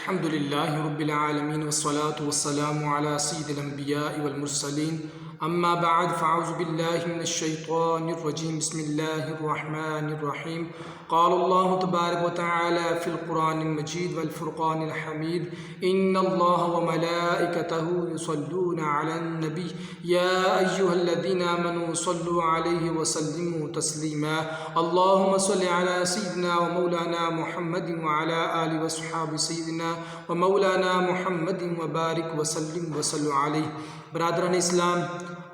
الحمد لله رب العالمين والصلاة والسلام على سيد الأنبياء والمرسلين أما بعد فأعوذ بالله من الشيطان الرجيم بسم الله الرحمن الرحيم قال الله تبارك وتعالى في القرآن المجيد والفرقان الحميد إن الله وملائكته يصلون على النبي يا أيها الذين آمنوا صلوا عليه وسلموا تسليما اللهم صل على سيدنا ومولانا محمد وعلى آله وصحبه سيدنا ومولانا محمد وبارك وسلم وصلوا عليه۔ برادران اسلام،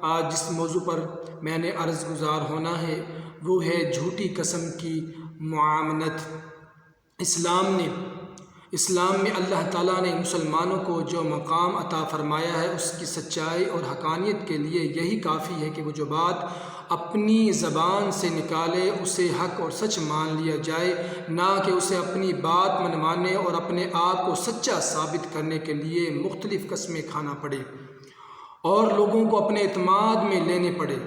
آج جس موضوع پر میں نے عرض گزار ہونا ہے وہ ہے جھوٹی قسم کی معاملت۔ اسلام میں اللہ تعالیٰ نے مسلمانوں کو جو مقام عطا فرمایا ہے اس کی سچائی اور حقانیت کے لیے یہی کافی ہے کہ وہ جو بات اپنی زبان سے نکالے اسے حق اور سچ مان لیا جائے، نہ کہ اسے اپنی بات منوانے اور اپنے آپ کو سچا ثابت کرنے کے لیے مختلف قسمیں کھانا پڑے اور لوگوں کو اپنے اعتماد میں لینے پڑے۔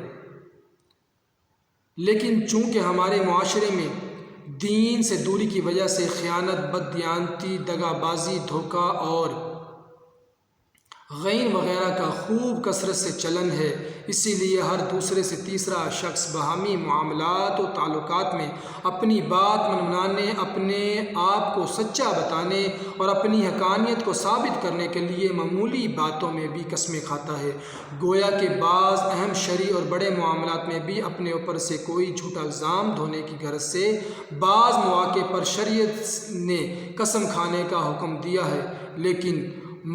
لیکن چونکہ ہمارے معاشرے میں دین سے دوری کی وجہ سے خیانت، بددیانتی، دغا بازی، دھوکہ اور غین وغیرہ کا خوب کثرت سے چلن ہے، اسی لیے ہر دوسرے سے تیسرا شخص باہمی معاملات و تعلقات میں اپنی بات منوانے، اپنے آپ کو سچا بتانے اور اپنی حقانیت کو ثابت کرنے کے لیے معمولی باتوں میں بھی قسمیں کھاتا ہے، گویا کہ بعض اہم شرعی اور بڑے معاملات میں بھی اپنے اوپر سے کوئی جھوٹا الزام دھونے کی غرض سے بعض مواقع پر شریعت نے قسم کھانے کا حکم دیا ہے۔ لیکن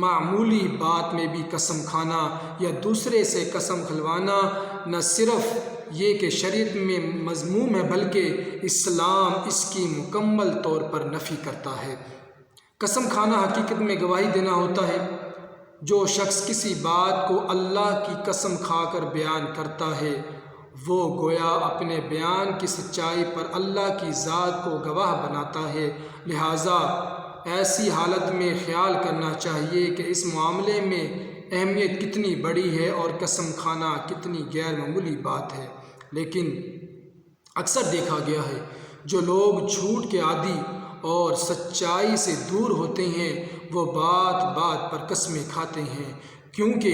معمولی بات میں بھی قسم کھانا یا دوسرے سے قسم کھلوانا نہ صرف یہ کہ شریعت میں مذموم ہے بلکہ اسلام اس کی مکمل طور پر نفی کرتا ہے۔ قسم کھانا حقیقت میں گواہی دینا ہوتا ہے۔ جو شخص کسی بات کو اللہ کی قسم کھا کر بیان کرتا ہے وہ گویا اپنے بیان کی سچائی پر اللہ کی ذات کو گواہ بناتا ہے، لہٰذا ایسی حالت میں خیال کرنا چاہیے کہ اس معاملے میں اہمیت کتنی بڑی ہے اور قسم کھانا کتنی غیر معمولی بات ہے۔ لیکن اکثر دیکھا گیا ہے جو لوگ جھوٹ کے عادی اور سچائی سے دور ہوتے ہیں وہ بات بات پر قسمیں کھاتے ہیں، کیونکہ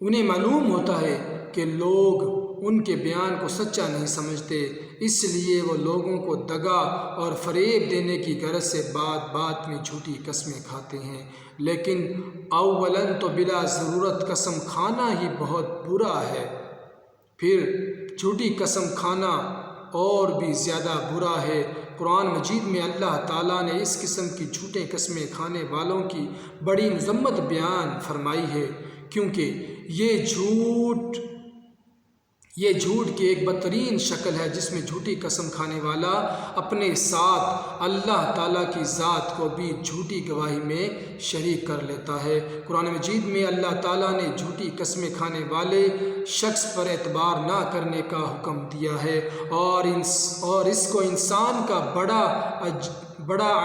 انہیں معلوم ہوتا ہے کہ لوگ ان کے بیان کو سچا نہیں سمجھتے، اس لیے وہ لوگوں کو دغا اور فریب دینے کی غرض سے بات بات میں جھوٹی قسمیں کھاتے ہیں۔ لیکن اولاً تو بلا ضرورت قسم کھانا ہی بہت برا ہے، پھر جھوٹی قسم کھانا اور بھی زیادہ برا ہے۔ قرآن مجید میں اللہ تعالیٰ نے اس قسم کی جھوٹے قسمیں کھانے والوں کی بڑی مذمت بیان فرمائی ہے، کیونکہ یہ جھوٹ کی ایک بدترین شکل ہے جس میں جھوٹی قسم کھانے والا اپنے ساتھ اللہ تعالیٰ کی ذات کو بھی جھوٹی گواہی میں شریک کر لیتا ہے۔ قرآن مجید میں اللہ تعالیٰ نے جھوٹی قسمیں کھانے والے شخص پر اعتبار نہ کرنے کا حکم دیا ہے اور اس کو انسان کا بڑا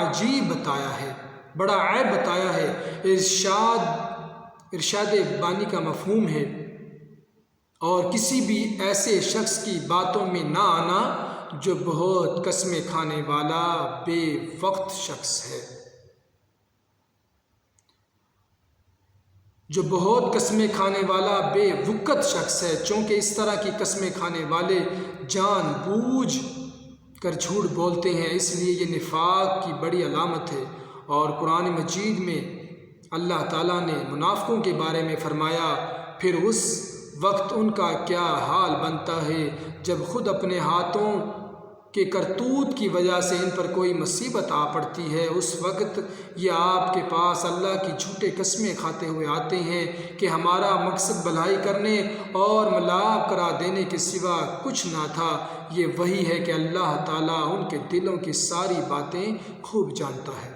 عجیب بتایا ہے، بڑا عیب بتایا ہے۔ ارشاد بانی کا مفہوم ہے اور کسی بھی ایسے شخص کی باتوں میں نہ آنا جو بہت قسمیں کھانے والا بے وقت شخص ہے، جو بہت قسمیں کھانے والا بے وقت شخص ہے۔ چونکہ اس طرح کی قسمیں کھانے والے جان بوجھ کر جھوٹ بولتے ہیں، اس لیے یہ نفاق کی بڑی علامت ہے۔ اور قرآن مجید میں اللہ تعالیٰ نے منافقوں کے بارے میں فرمایا، پھر اس وقت ان کا کیا حال بنتا ہے جب خود اپنے ہاتھوں کے کرتوت کی وجہ سے ان پر کوئی مصیبت آ پڑتی ہے، اس وقت یہ آپ کے پاس اللہ کی جھوٹے قسمیں کھاتے ہوئے آتے ہیں کہ ہمارا مقصد بھلائی کرنے اور ملاب کرا دینے کے سوا کچھ نہ تھا۔ یہ وہی ہے کہ اللہ تعالیٰ ان کے دلوں کی ساری باتیں خوب جانتا ہے،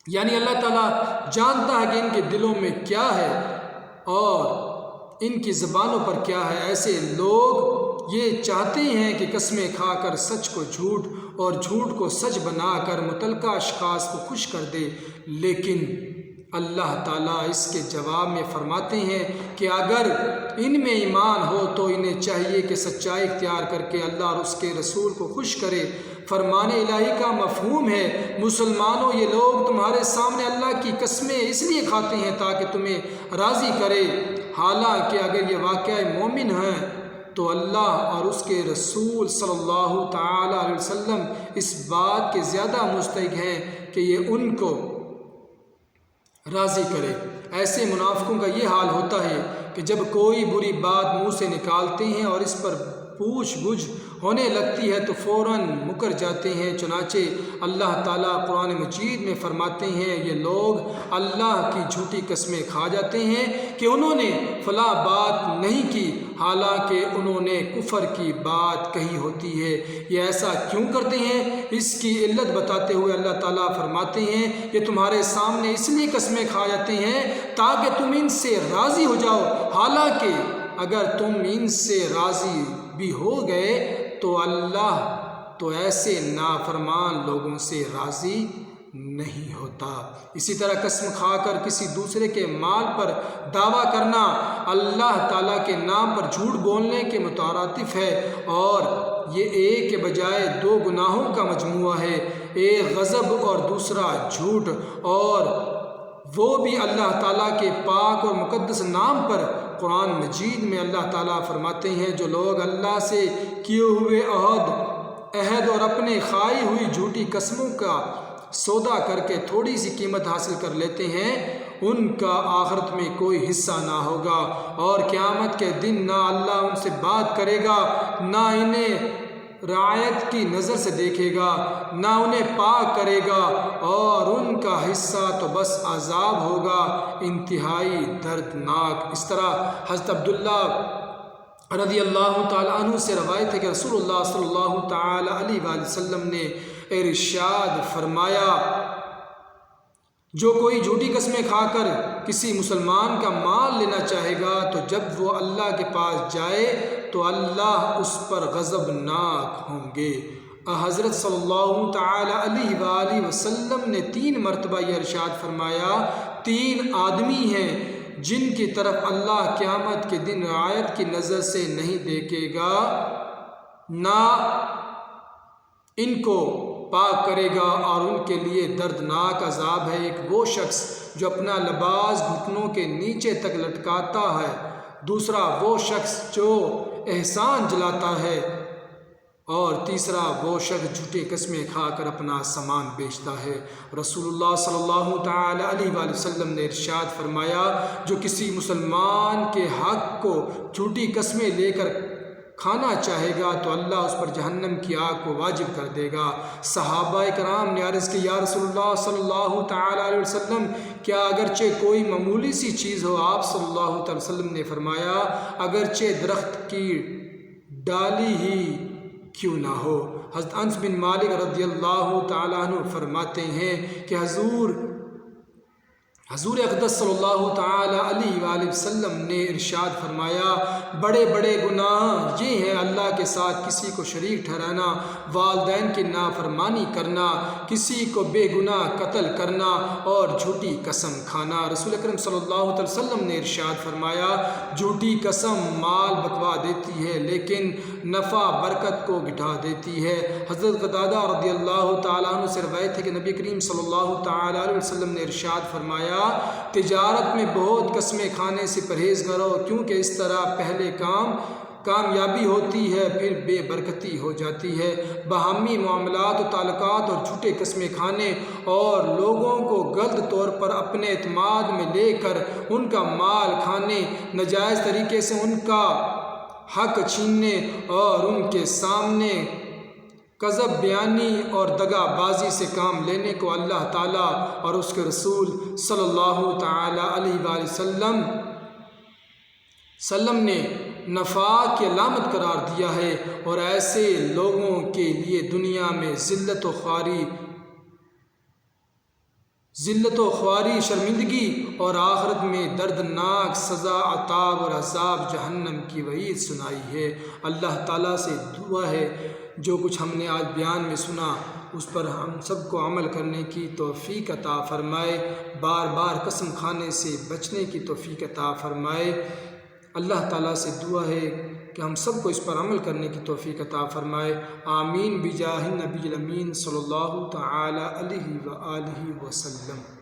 یعنی اللہ تعالیٰ جانتا ہے کہ ان کے دلوں میں کیا ہے اور ان کی زبانوں پر کیا ہے۔ ایسے لوگ یہ چاہتے ہیں کہ قسمیں کھا کر سچ کو جھوٹ اور جھوٹ کو سچ بنا کر متعلقہ اشخاص کو خوش کر دے، لیکن اللہ تعالیٰ اس کے جواب میں فرماتے ہیں کہ اگر ان میں ایمان ہو تو انہیں چاہیے کہ سچائی اختیار کر کے اللہ اور اس کے رسول کو خوش کرے۔ فرمان الہی کا مفہوم ہے، مسلمانوں یہ لوگ تمہارے سامنے اللہ کی قسمیں اس لیے کھاتے ہیں تاکہ تمہیں راضی کرے، حالانکہ اگر یہ واقعہ مومن ہیں تو اللہ اور اس کے رسول صلی اللہ تعالیٰ علیہ وسلم اس بات کے زیادہ مستحق ہیں کہ یہ ان کو راضی کرے۔ ایسے منافقوں کا یہ حال ہوتا ہے کہ جب کوئی بری بات منہ سے نکالتے ہیں اور اس پر پوچھ گچھ ہونے لگتی ہے تو فوراً مکر جاتے ہیں۔ چنانچہ اللہ تعالیٰ قرآن مجید میں فرماتے ہیں، یہ لوگ اللہ کی جھوٹی قسمیں کھا جاتے ہیں کہ انہوں نے فلاں بات نہیں کی، حالانکہ انہوں نے کفر کی بات کہی ہوتی ہے۔ یہ ایسا کیوں کرتے ہیں؟ اس کی علت بتاتے ہوئے اللہ تعالیٰ فرماتے ہیں، یہ تمہارے سامنے اس لیے قسمیں کھا جاتے ہیں تاکہ تم ان سے راضی ہو جاؤ، حالانکہ اگر تم ان سے راضی بھی ہو گئے تو اللہ تو ایسے نافرمان لوگوں سے راضی نہیں ہوتا۔ اسی طرح قسم کھا کر کسی دوسرے کے مال پر دعویٰ کرنا اللہ تعالیٰ کے نام پر جھوٹ بولنے کے مترادف ہے، اور یہ ایک کے بجائے دو گناہوں کا مجموعہ ہے، ایک غضب اور دوسرا جھوٹ، اور وہ بھی اللہ تعالیٰ کے پاک اور مقدس نام پر۔ قرآن مجید میں اللہ تعالیٰ فرماتے ہیں، جو لوگ اللہ سے کیے ہوئے عہد اور اپنے کھائی ہوئی جھوٹی قسموں کا سودا کر کے تھوڑی سی قیمت حاصل کر لیتے ہیں، ان کا آخرت میں کوئی حصہ نہ ہوگا، اور قیامت کے دن نہ اللہ ان سے بات کرے گا، نہ انہیں رعایت کی نظر سے دیکھے گا، نہ انہیں پاک کرے گا، اور ان کا حصہ تو بس عذاب ہوگا انتہائی دردناک۔ اس طرح حضرت عبداللہ رضی اللہ تعالیٰ عنہ سے روایت ہے کہ رسول اللہ صلی اللہ تعالیٰ علیہ وآلہ وسلم نے ارشاد فرمایا، جو کوئی جھوٹی قسمیں کھا کر کسی مسلمان کا مال لینا چاہے گا تو جب وہ اللہ کے پاس جائے تو اللہ اس پر غضبناک ہوں گے۔ حضرت صلی اللہ تعالیٰ علیہ وآلہ وسلم نے 3 مرتبہ یہ ارشاد فرمایا، 3 آدمی ہیں جن کی طرف اللہ قیامت کے دن رعایت کی نظر سے نہیں دیکھے گا، نہ ان کو پاک کرے گا، اور ان کے لیے دردناک عذاب ہے۔ ایک وہ شخص جو اپنا لباس گھٹنوں کے نیچے تک لٹکاتا ہے، دوسرا وہ شخص جو احسان جلاتا ہے، اور تیسرا وہ شخص جھوٹی قسمیں کھا کر اپنا سامان بیچتا ہے۔ رسول اللہ صلی اللہ تعالیٰ علیہ وآلہ وسلم نے ارشاد فرمایا، جو کسی مسلمان کے حق کو جھوٹی قسمیں لے کر کھانا چاہے گا تو اللہ اس پر جہنم کی آگ کو واجب کر دے گا۔ صحابہ کرام نے عرض کی، یا رسول اللہ صلی اللہ تعالیٰ علیہ وسلم، کیا اگرچہ کوئی معمولی سی چیز ہو؟ آپ صلی اللہ تعالیٰ وسلم نے فرمایا، اگرچہ درخت کی ڈالی ہی کیوں نہ ہو۔ حضرت انس بن مالک رضی اللہ تعالیٰ عنہ فرماتے ہیں کہ حضور اقدس صلی اللہ تعالیٰ علیہ وآلہ وسلم نے ارشاد فرمایا، بڑے بڑے گناہ یہ ہیں اللہ کے ساتھ کسی کو شریک ٹھہرانا، والدین کی نافرمانی کرنا، کسی کو بے گناہ قتل کرنا، اور جھوٹی قسم کھانا۔ رسول اکرم صلی اللہ علیہ وسلم نے ارشاد فرمایا، جھوٹی قسم مال بکوا دیتی ہے لیکن نفع برکت کو گھٹا دیتی ہے۔ حضرت قتادہ رضی اللہ تعالیٰ عنہ سے روایت ہے کہ نبی کریم صلی اللہ تعالیٰ علیہ وسلم نے ارشاد فرمایا، تجارت میں بہت قسمیں کھانے سے پرہیز کرو، کیونکہ اس طرح پہلے کامیابی ہوتی ہے پھر بے برکتی ہو جاتی ہے۔ باہمی معاملات و تعلقات اور جھوٹے قسمیں کھانے اور لوگوں کو غلط طور پر اپنے اعتماد میں لے کر ان کا مال کھانے، ناجائز طریقے سے ان کا حق چھیننے اور ان کے سامنے کذب بیانی اور دغا بازی سے کام لینے کو اللہ تعالیٰ اور اس کے رسول صلی اللہ تعالیٰ علیہ وآلہ وسلم نے نفاق کی علامت قرار دیا ہے، اور ایسے لوگوں کے لیے دنیا میں ذلت و خواری ذلت و خواری شرمندگی اور آخرت میں دردناک سزا عذاب اور عذاب جہنم کی وعید سنائی ہے۔ اللہ تعالیٰ سے دعا ہے جو کچھ ہم نے آج بیان میں سنا اس پر ہم سب کو عمل کرنے کی توفیق عطا فرمائے، بار بار قسم کھانے سے بچنے کی توفیق عطا فرمائے۔ اللہ تعالیٰ سے دعا ہے کہ ہم سب کو اس پر عمل کرنے کی توفیق عطا فرمائے۔ آمین بجاہ النبی الامین صلی اللہ تعالی علیہ وآلہ وسلم۔